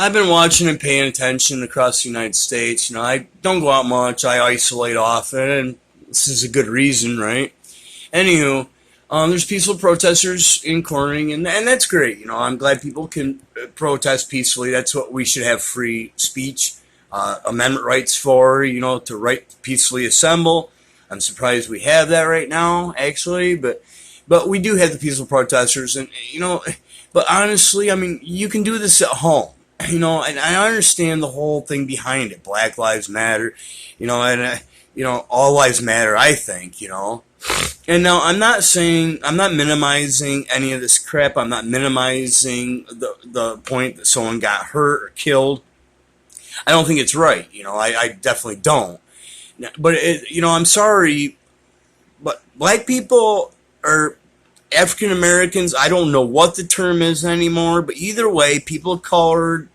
I've been watching and paying attention across the United States. I don't go out much. I isolate often, and this is a good reason, right? Anywho, there's peaceful protesters in Corning, and that's great. I'm glad people can protest peacefully. That's what we should have free speech, amendment rights for, to right peacefully assemble. I'm surprised we have that right now, actually, but we do have the peaceful protesters, and, but honestly, I mean, you can do this at home. And I understand the whole thing behind it. Black Lives Matter, all lives matter, I think, And now I'm not minimizing any of this crap. I'm not minimizing the point that someone got hurt or killed. I don't think it's right. I definitely don't. But, I'm sorry, but black people are African Americans. I don't know what the term is anymore, but either way, people of color,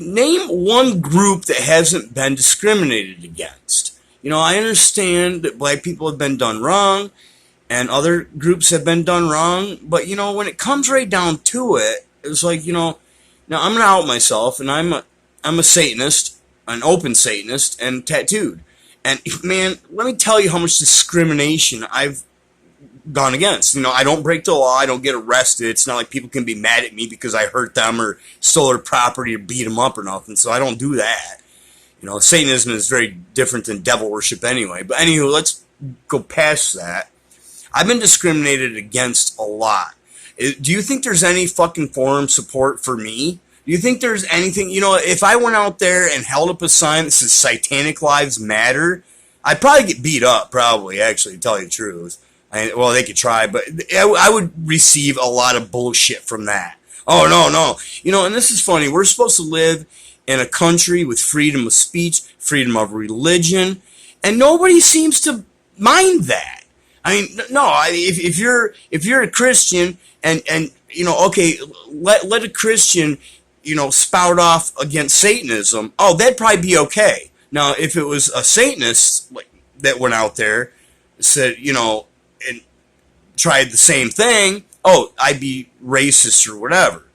name one group that hasn't been discriminated against. I understand that black people have been done wrong and other groups have been done wrong, but, when it comes right down to it, it's like, now I'm going to out myself, and I'm a Satanist, an open Satanist, and tattooed. And, man, let me tell you how much discrimination I've gone against. I don't break the law. I don't get arrested. It's not like people can be mad at me because I hurt them or stole their property or beat them up or nothing. So I don't do that. Satanism is very different than devil worship anyway. But anywho, let's go past that. I've been discriminated against a lot. Do you think there's any fucking forum support for me? Do you think there's anything, if I went out there and held up a sign that says Satanic Lives Matter, I'd probably get beat up, actually, to tell you the truth. Well, they could try, but I would receive a lot of bullshit from that. Oh, no. And this is funny. We're supposed to live in a country with freedom of speech, freedom of religion, and nobody seems to mind that. I mean, no, if you're a Christian and okay, let a Christian, spout off against Satanism, oh, that'd probably be okay. Now, if it was a Satanist that went out there, said, and tried the same thing, oh, I'd be racist or whatever,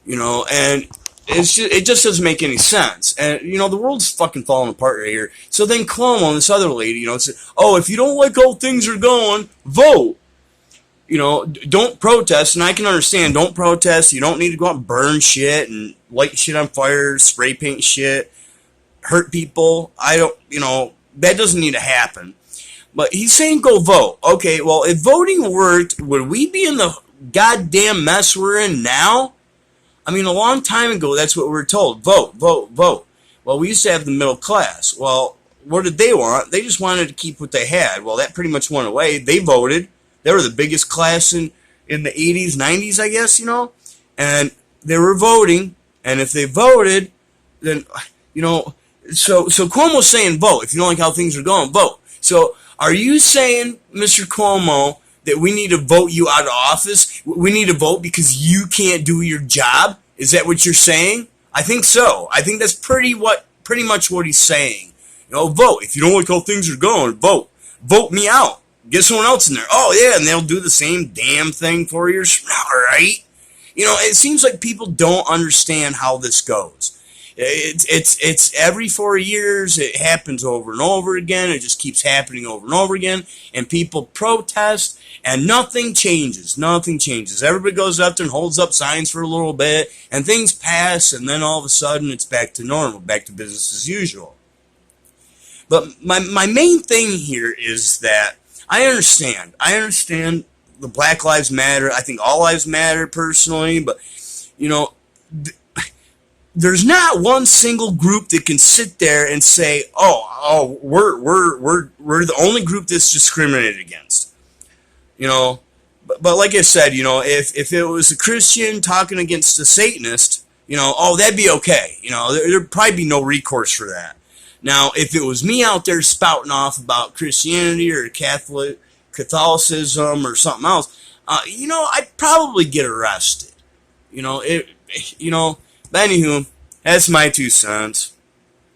and it just doesn't make any sense. And, the world's fucking falling apart right here. So then Cuomo and this other lady, said, oh, if you don't like how things are going, vote. Don't protest. And I can understand, don't protest. You don't need to go out and burn shit and light shit on fire, spray paint shit, hurt people. That doesn't need to happen. But he's saying go vote. Okay, well, if voting worked, would we be in the goddamn mess we're in now? I mean, a long time ago, that's what we were told. Vote, vote, vote. Well, we used to have the middle class. Well, what did they want? They just wanted to keep what they had. Well, that pretty much went away. They voted. They were the biggest class in the 80s, 90s, I guess, And they were voting. And if they voted, then, so Cuomo's saying vote. If you don't like how things are going, vote. So are you saying, Mr. Cuomo, that we need to vote you out of office? We need to vote because you can't do your job? Is that what you're saying? I think so. I think that's pretty much what he's saying. Vote. If you don't like how things are going, vote. Vote me out. Get someone else in there. Oh, yeah, and they'll do the same damn thing 4 years from now, right? It seems like people don't understand how this goes. It's every 4 years, it happens over and over again. It just keeps happening over and over again. And people protest, and nothing changes. Nothing changes. Everybody goes up there and holds up signs for a little bit, and things pass, and then all of a sudden it's back to normal, back to business as usual. But my main thing here is that I understand the Black Lives Matter. I think all lives matter personally, but, there's not one single group that can sit there and say, we're the only group that's discriminated against. But like I said, if it was a Christian talking against a Satanist, that'd be okay. There'd probably be no recourse for that. Now, if it was me out there spouting off about Christianity or Catholicism or something else, I'd probably get arrested. But anywho, that's my 2 cents.